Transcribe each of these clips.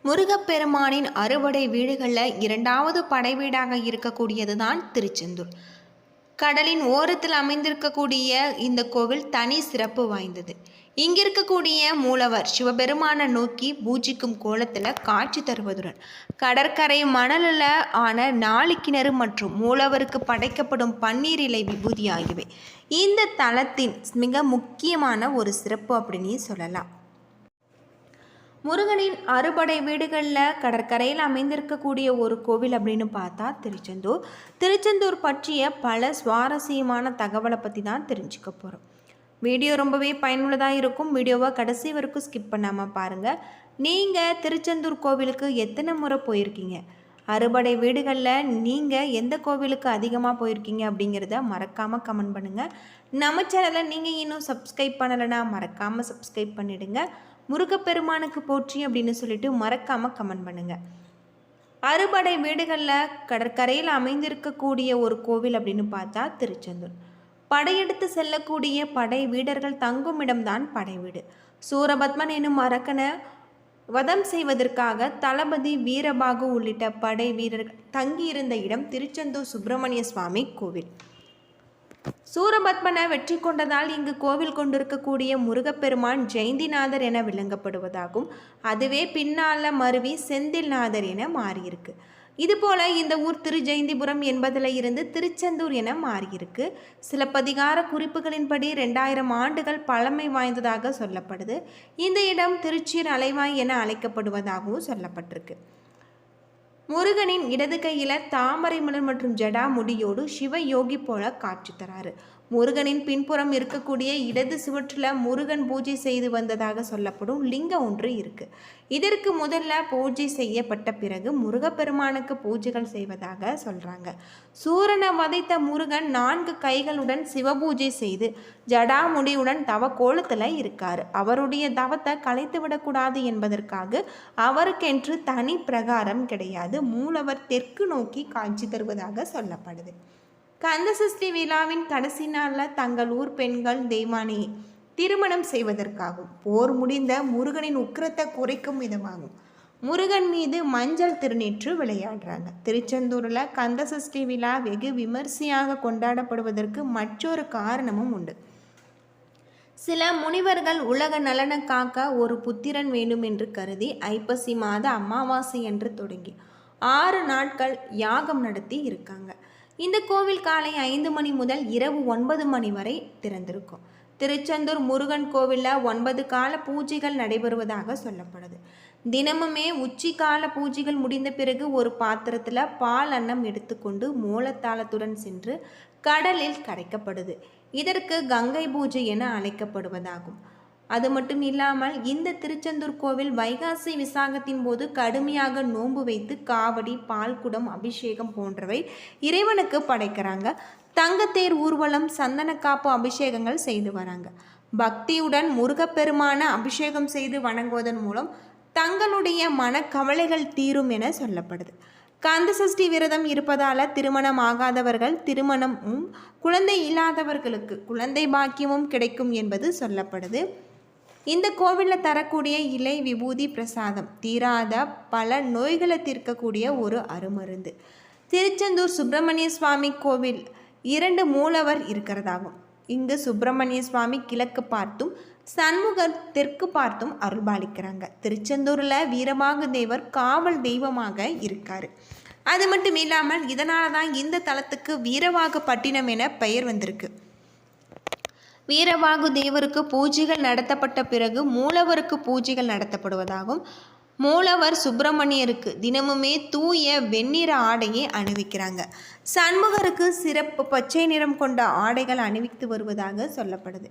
முருகப்பெருமானின் அறுபடை வீடுகளில் இரண்டாவது படை வீடாக இருக்கக்கூடியது தான் திருச்செந்தூர். கடலின் ஓரத்தில் அமைந்திருக்கக்கூடிய இந்த கோவில் தனி சிறப்பு வாய்ந்தது. இங்கிருக்கக்கூடிய மூலவர் சிவபெருமானை நோக்கி பூஜிக்கும் கோலத்தில் காட்சி தருவதுடன் கடற்கரை மணலில் ஆன 4 கிணறு மற்றும் மூலவருக்கு படைக்கப்படும் பன்னீர் இலை விபூதி ஆகியவை இந்த தலத்தின் மிக முக்கியமான ஒரு சிறப்பு அப்படின்னு சொல்லலாம். முருகனின் அறுபடை வீடுகளில் கடற்கரையில் அமைந்திருக்கக்கூடிய ஒரு கோவில் அப்படின்னு பார்த்தா திருச்செந்தூர் பற்றிய பல சுவாரஸ்யமான தகவலை பற்றி தான் தெரிஞ்சுக்க போகிறோம். வீடியோ ரொம்பவே பயனுள்ளதாக இருக்கும். வீடியோவை கடைசி வரைக்கும் ஸ்கிப் பண்ணாமல் பாருங்கள். நீங்கள் திருச்செந்தூர் கோவிலுக்கு எத்தனை முறை போயிருக்கீங்க? அறுபடை வீடுகளில் நீங்கள் எந்த கோவிலுக்கு அதிகமாக போயிருக்கீங்க அப்படிங்கிறத மறக்காமல் கமெண்ட் பண்ணுங்கள். நம்ம சேனலை நீங்கள் இன்னும் சப்ஸ்கிரைப் பண்ணலைன்னா மறக்காமல் சப்ஸ்கிரைப் பண்ணிவிடுங்க. முருகப்பெருமானுக்கு போற்றி அப்படின்னு சொல்லிட்டு மறக்காமல் கமெண்ட் பண்ணுங்கள். அறுபடை வீடுகளில் கடற்கரையில் அமைந்திருக்கக்கூடிய ஒரு கோவில் அப்படின்னு பார்த்தா திருச்செந்தூர். படையெடுத்து செல்லக்கூடிய படை வீரர்கள் தங்கும் இடம்தான் படை வீடு. சூரபத்மன் என்னும் அரக்கனை வதம் செய்வதற்காக தளபதி வீரபாகு உள்ளிட்ட படை வீரர்கள் தங்கியிருந்த இடம் திருச்செந்தூர் சுப்பிரமணிய சுவாமி கோவில். சூரபத்மனை வெற்றி கொண்டதால் இங்கு கோவில் கொண்டிருக்கக்கூடிய முருகப்பெருமான் ஜெயந்திநாதர் என விளங்கப்படுவதாகும். அதுவே பின்னால மருவி செந்தில்நாதர் என மாறியிருக்கு. இதுபோல இந்த ஊர் திரு ஜெயந்திபுரம் என்பதில் இருந்து திருச்செந்தூர் என மாறியிருக்கு. சிலப்பதிகார குறிப்புகளின்படி 2000 ஆண்டுகள் பழமை வாய்ந்ததாக சொல்லப்படுது. இந்த இடம் திருச்சீர் அலைவாய் என அழைக்கப்படுவதாகவும் சொல்லப்பட்டிருக்கு. முருகனின் இடது கையில் தாமரை மலர் மற்றும் ஜடா முடியோடு சிவ யோகி போல காட்சி தராரு. முருகனின் பின்புறம் இருக்கக்கூடிய இடது சுவற்றில் முருகன் பூஜை செய்து வந்ததாக சொல்லப்படும் லிங்கம் ஒன்று இருக்கு. இதற்கு முதல்ல பூஜை செய்யப்பட்ட பிறகு முருகப்பெருமானுக்கு பூஜைகள் செய்வதாக சொல்றாங்க. சூரனை வதைத்த முருகன் 4 கைகளுடன் சிவபூஜை செய்து ஜடாமுடியுடன் தவ கோலத்தில் இருக்காரு. அவருடைய தவத்தை கலைத்து விடக்கூடாது என்பதற்காக அவருக்கென்று தனி பிரகாரம் கிடையாது. மூலவர் தெற்கு நோக்கி காட்சி தருவதாக சொல்லப்படுது. கந்தசஷ்டி விழாவின் கடைசி நாளில் தங்கள் ஊர் பெண்கள் தெய்வானையை திருமணம் செய்வதற்காகும். போர் முடிந்த முருகனின் உக்கிரத்தை குறைக்கும் விதமாகும் முருகன் மீது மஞ்சள் திருநீற்று விளையாடுறாங்க. திருச்செந்தூரில் கந்தசஷ்டி விழா வெகு விமர்சையாக கொண்டாடப்படுவதற்கு மற்றொரு காரணமும் உண்டு. சில முனிவர்கள் உலக நலனை காக்க ஒரு புத்திரன் வேண்டும் என்று கருதி ஐப்பசி மாத அமாவாசை என்று தொடங்கி 6 நாட்கள் யாகம் நடத்தி இருக்காங்க. இந்த கோவில் காலை 5 மணி முதல் இரவு 9 மணி வரை திறந்திருக்கும். திருச்செந்தூர் முருகன் கோவிலில் 9 கால பூஜைகள் நடைபெறுவதாக சொல்லப்படுது. தினமுமே உச்சி கால பூஜைகள் முடிந்த பிறகு ஒரு பாத்திரத்தில் பால் அன்னம் எடுத்துக்கொண்டு மூலத்தாளத்துடன் சென்று கடலில் கரைக்கப்படுது. இதற்கு கங்கை பூஜை என அழைக்கப்படுவதாகும். அது மட்டும் இல்லாமல் இந்த திருச்செந்தூர் கோவில் வைகாசி விசாகத்தின் போது கடுமையாக நோன்பு வைத்து காவடி, பால்குடம், அபிஷேகம் போன்றவை இறைவனுக்கு படைக்கிறாங்க. தங்கத்தேர் ஊர்வலம், சந்தன காப்பு அபிஷேகங்கள் செய்து வராங்க. பக்தியுடன் முருகப்பெருமான அபிஷேகம் செய்து வணங்குவதன் மூலம் தங்களுடைய மனக்கவலைகள் தீரும் என சொல்லப்படுது. கந்தசஷ்டி விரதம் இருப்பதால் திருமணம் ஆகாதவர்கள் திருமணமும், குழந்தை இல்லாதவர்களுக்கு குழந்தை பாக்கியமும் கிடைக்கும் என்பது சொல்லப்படுது. இந்த கோவிலில் தரக்கூடிய இலை விபூதி பிரசாதம் தீராத பல நோய்களை தீர்க்கக்கூடிய ஒரு அருமருந்து. திருச்செந்தூர் சுப்பிரமணிய சுவாமி கோவில் 2 மூலவர் இருக்கிறதாகும். இங்கு சுப்பிரமணிய சுவாமி கிழக்கு பார்த்தும் சண்முகர் தெற்கு பார்த்தும் அருள்பாலிக்கிறாங்க. திருச்செந்தூரில் வீரபாகு தேவர் காவல் தெய்வமாக இருக்காரு. அது மட்டும் இல்லாமல் இதனால தான் இந்த தலத்துக்கு வீரவாகு பட்டினம் என பெயர் வந்திருக்கு. வீரவாகு தேவருக்கு பூஜைகள் நடத்தப்பட்ட பிறகு மூலவருக்கு பூஜைகள் நடத்தப்படுவதாகும். மூலவர் சுப்பிரமணியருக்கு தினமுமே தூய வெண்ணிற ஆடையை அணிவிக்கிறாங்க. சண்முகருக்கு சிறப்பு பச்சை நிறம் கொண்ட ஆடைகள் அணிவித்து வருவதாக சொல்லப்படுது.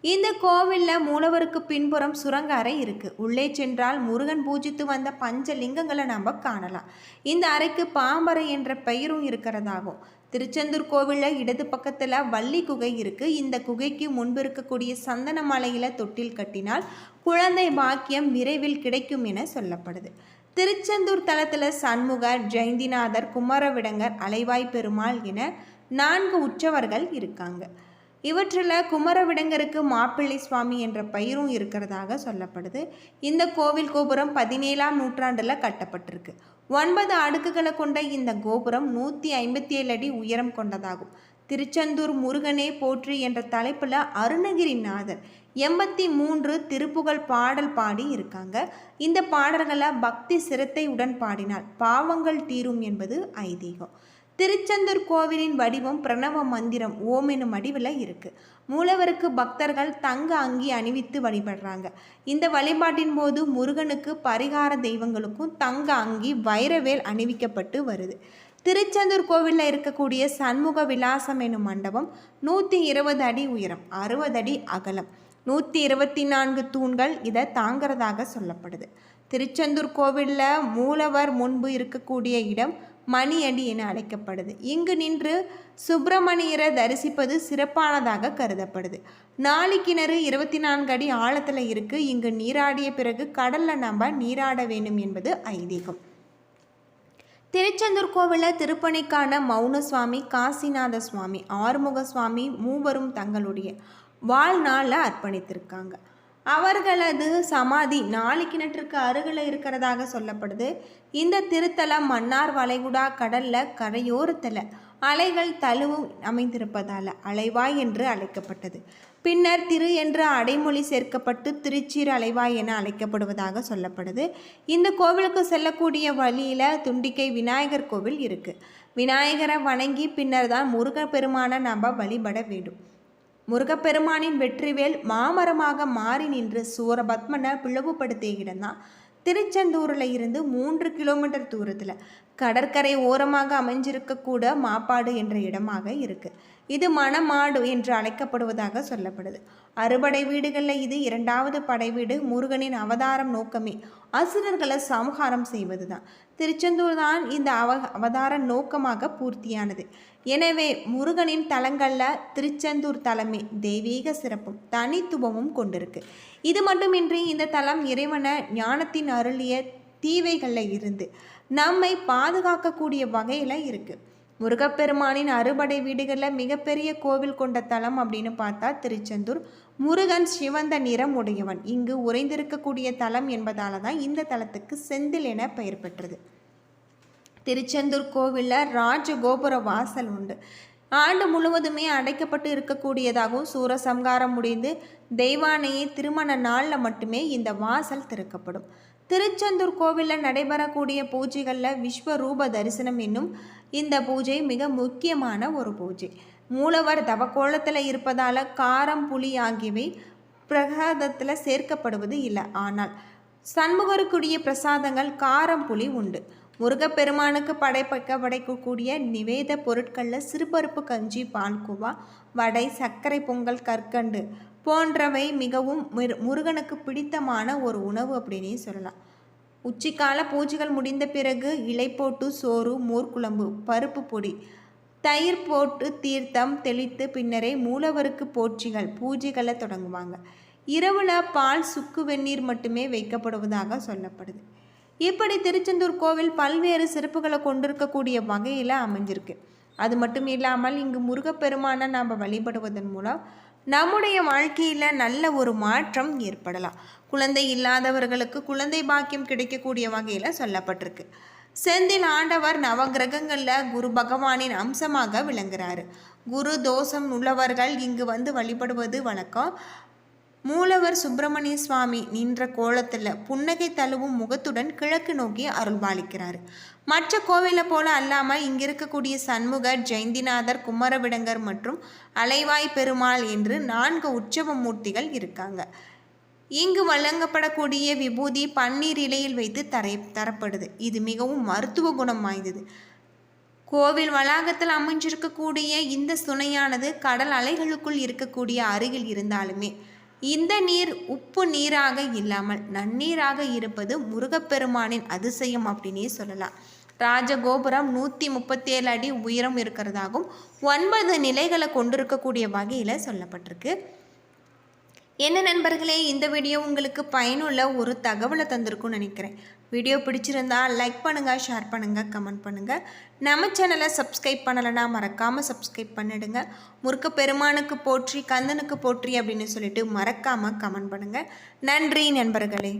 இந்த கோவிலில் மூலவருக்கு பின்புறம் சுரங்க அறை இருக்குது. உள்ளே சென்றால் முருகன் பூஜித்து வந்த பஞ்சலிங்கங்களை நம்ம காணலாம். இந்த அறைக்கு பாம்பறை என்ற பெயரும் இருக்கிறதாகும். திருச்செந்தூர் கோவிலில் இடது பக்கத்தில் வள்ளி குகை இருக்குது. இந்த குகைக்கு முன்பு இருக்கக்கூடிய சந்தன மலையில் தொட்டில் கட்டினால் குழந்தை பாக்கியம் விரைவில் கிடைக்கும் என சொல்லப்படுது. திருச்செந்தூர் தலத்தில் சண்முகர், ஜெயந்திநாதர், குமரவிடங்கர், அலைவாய் பெருமாள் என 4 உற்சவர்கள் இருக்காங்க. இவற்றில் குமரவிடங்கருக்கு மாப்பிள்ளை சுவாமி என்ற பெயரும் இருக்கிறதாக சொல்லப்படுது. இந்த கோவில் கோபுரம் 17ஆம் நூற்றாண்டில் கட்டப்பட்டிருக்கு. 9 அடுக்குகளை கொண்ட இந்த கோபுரம் 157 அடி உயரம் கொண்டதாகும். திருச்செந்தூர் முருகனே போற்றி என்ற தலைப்பில் அருணகிரிநாதர் 83 திருப்புகழ் பாடல் பாடி இருக்காங்க. இந்த பாடல்களை பக்தி சிரத்தையுடன் பாடினால் பாவங்கள் தீரும் என்பது ஐதீகம். திருச்செந்தூர் கோவிலின் வடிவம் பிரணவ மந்திரம் ஓம் எனும் வடிவில் இருக்கு. மூலவருக்கு பக்தர்கள் தங்க அங்கி அணிவித்து வழிபடுறாங்க. இந்த வழிபாட்டின் போது முருகனுக்கு பரிகார தெய்வங்களுக்கும் தங்க அங்கி வைரவேல் அணிவிக்கப்பட்டு வருது. திருச்செந்தூர் கோவிலில் இருக்கக்கூடிய சண்முக விலாசம் எனும் மண்டபம் 120 அடி உயரம், 60 அடி அகலம், 124 தூண்கள் இதை தாங்கிறதாக சொல்லப்படுது. திருச்செந்தூர் கோவிலில் மூலவர் முன்பு இருக்கக்கூடிய இடம் மணியடி என அழைக்கப்படுது. இங்கு நின்று சுப்பிரமணியரை தரிசிப்பது சிறப்பானதாக கருதப்படுது. நாளிக்கிணறு 24 அடி ஆழத்தில் இருக்குது. இங்கு நீராடிய பிறகு கடலில் நம்ம நீராட வேண்டும் என்பது ஐதீகம். திருச்செந்தூர் கோவிலில் திருப்பணிக்கான மௌன சுவாமி, காசிநாத சுவாமி, ஆறுமுக சுவாமி மூவரும் தங்களுடைய வாழ்நாளில் அர்ப்பணித்திருக்காங்க. அவர்களது சமாதி நாளிக்கிணற்றுக்கு அருகில் இருக்கிறதாக சொல்லப்படுது. இந்த திருத்தலம் மன்னார் வளைகுடா கடலில் கரையோரத்தில் அலைகள் தழுவும் அமைந்திருப்பதால் அலைவாய் என்று அழைக்கப்பட்டது. பின்னர் திரு என்ற அடைமொழி சேர்க்கப்பட்டு திருச்சீர் அலைவாய் என அழைக்கப்படுவதாக சொல்லப்படுது. இந்த கோவிலுக்கு செல்லக்கூடிய வழியில் துண்டிக்கை விநாயகர் கோவில் இருக்குது. விநாயகரை வணங்கி பின்னர் தான் முருகப்பெருமானை நம்ம வழிபட வேண்டும். முருகப்பெருமானின் வெற்றிவேல் மாமரமாக மாறி நின்று சூரபத்மனை பிளவுபடுத்திய இடம்தான் திருச்செந்தூரில் இருந்து 3 கிலோமீட்டர் தூரத்தில் கடற்கரை ஓரமாக அமைஞ்சிருக்கக்கூட மாப்பாடு என்ற இடமாக இருக்குது. இது மணமாடு என்று அழைக்கப்படுவதாக சொல்லப்படுது. அறுபடை வீடுகளில் இது 2வது படை வீடு. முருகனின் அவதாரம் நோக்கமே அசுரர்களை சம்ஹாரம் செய்வது தான். திருச்செந்தூர் தான் இந்த அவதார நோக்கமாக பூர்த்தியானது. எனவே முருகனின் தலங்களில் திருச்செந்தூர் தலமே தெய்வீக சிறப்பும் தனித்துவமும் கொண்டிருக்கு. இது மட்டுமின்றி இந்த தலம் இறைவன ஞானத்தின் அருளிய தீவைகளில் இருந்து நம்மை பாதுகாக்கக்கூடிய வகையில் இருக்குது. முருகப்பெருமானின் அறுபடை வீடுகளில் மிகப்பெரிய கோவில் கொண்ட தலம் அப்படின்னு பார்த்தா திருச்செந்தூர். முருகன் சிவந்த நிறம் உடையவன் இங்கு உறைந்திருக்கக்கூடிய தலம் என்பதால தான் இந்த தலத்துக்கு செந்தில் என பெயர் பெற்றது. திருச்செந்தூர் கோவிலில் ராஜகோபுர வாசல் உண்டு. ஆண்டு முழுவதுமே அடைக்கப்பட்டு இருக்கக்கூடியதாகவும் சூரசம்காரம் முடிந்து தெய்வானையை திருமண நாளில் மட்டுமே இந்த வாசல் திறக்கப்படும். திருச்செந்தூர் கோவிலில் நடைபெறக்கூடிய பூஜைகளில் விஸ்வரூப தரிசனம் என்னும் இந்த பூஜை மிக முக்கியமான ஒரு பூஜை. மூலவர் தவக்கோலத்தில் இருப்பதால் காரம் புளி ஆகியவை பிரசாதத்தில் சேர்க்கப்படுவது இல்லை. ஆனால் சண்முகருக்குரிய பிரசாதங்கள் காரம் புளி உண்டு. முருகப்பெருமானுக்கு படைக்கக்கூடிய நிவேத பொருட்களில் சிறுபருப்பு கஞ்சி, பால்கோவா, வடை, சர்க்கரை பொங்கல், கற்கண்டு போன்றவை மிகவும் முருகனுக்கு பிடித்தமான ஒரு உணவு அப்படின்னே சொல்லலாம். உச்சிக்கால பூஜைகள் முடிந்த பிறகு இலை போட்டு சோறு, மோர்க்குழம்பு, பருப்பு பொடி, தயிர் போட்டு தீர்த்தம் தெளித்து பின்னரே மூலவருக்கு போற்றிகள் பூஜைகளை தொடங்குவாங்க. இரவில் பால் சுக்கு வெந்நீர் மட்டுமே வைக்கப்படுவதாக சொல்லப்படுது. இப்படி திருச்செந்தூர் கோவில் பல்வேறு சிறப்புகளை கொண்டிருக்கக்கூடிய வகையில் அமைஞ்சிருக்கு. அது மட்டும் இல்லாமல் இங்கு முருகப்பெருமானை நாம் வழிபடுவதன் மூலம் நம்முடைய வாழ்க்கையில் நல்ல ஒரு மாற்றம் ஏற்படலாம். குழந்தை இல்லாதவர்களுக்கு குழந்தை பாக்கியம் கிடைக்கக்கூடிய வகையில் சொல்லப்பட்டிருக்கு. செந்தில் ஆண்டவர் நவகிரகங்களில் குரு பகவானின் அம்சமாக விளங்குகிறாரு. குரு தோஷம் உள்ளவர்கள் இங்கு வந்து வழிபடுவது வழக்கம். மூலவர் சுப்பிரமணிய சுவாமி நின்ற கோலத்தில் புன்னகை தழுவும் முகத்துடன் கிழக்கு நோக்கி அருள்பாலிக்கிறார். மற்ற கோவிலை போல அல்லாமல் இங்கே இருக்கக்கூடிய சண்முகர், ஜெயந்திநாதர், குமரவிடங்கர் மற்றும் அலைவாய் பெருமாள் என்று 4 உற்சவ மூர்த்திகள் இருக்காங்க. இங்கு வழங்கப்படக்கூடிய விபூதி பன்னீர் இலையில் வைத்து தரப்படுது. இது மிகவும் மருத்துவ குணம் வாய்ந்தது. கோவில் வளாகத்தில் அமைஞ்சிருக்கக்கூடிய இந்த சுனையானது கடல் அலைகளுக்குள் இருக்கக்கூடிய அருகில் இருந்தாலுமே இந்த நீர் உப்பு நீராக இல்லாமல் நன்னீராக இருப்பது முருகப்பெருமானின் அதிசயம் அப்படின்னே சொல்லலாம். ராஜகோபுரம் 137 அடி உயரம் இருக்கிறதாகவும் 9 நிலைகளை கொண்டிருக்கக்கூடிய வகையில் சொல்லப்பட்டிருக்கு. என்ன நண்பர்களே, இந்த வீடியோ உங்களுக்கு பயனுள்ள ஒரு தகவலை தந்திருக்கும்னு நினைக்கிறேன். வீடியோ பிடிச்சிருந்தா லைக் பண்ணுங்கள், ஷேர் பண்ணுங்கள், கமெண்ட் பண்ணுங்கள். நம்ம சேனலை சப்ஸ்கிரைப் பண்ணலைன்னா மறக்காமல் சப்ஸ்கிரைப் பண்ணிடுங்க. முருகப்பெருமானுக்கு போற்றி, கந்தனுக்கு போற்றி அப்படின்னு சொல்லிட்டு மறக்காமல் கமெண்ட் பண்ணுங்கள். நன்றி நண்பர்களே.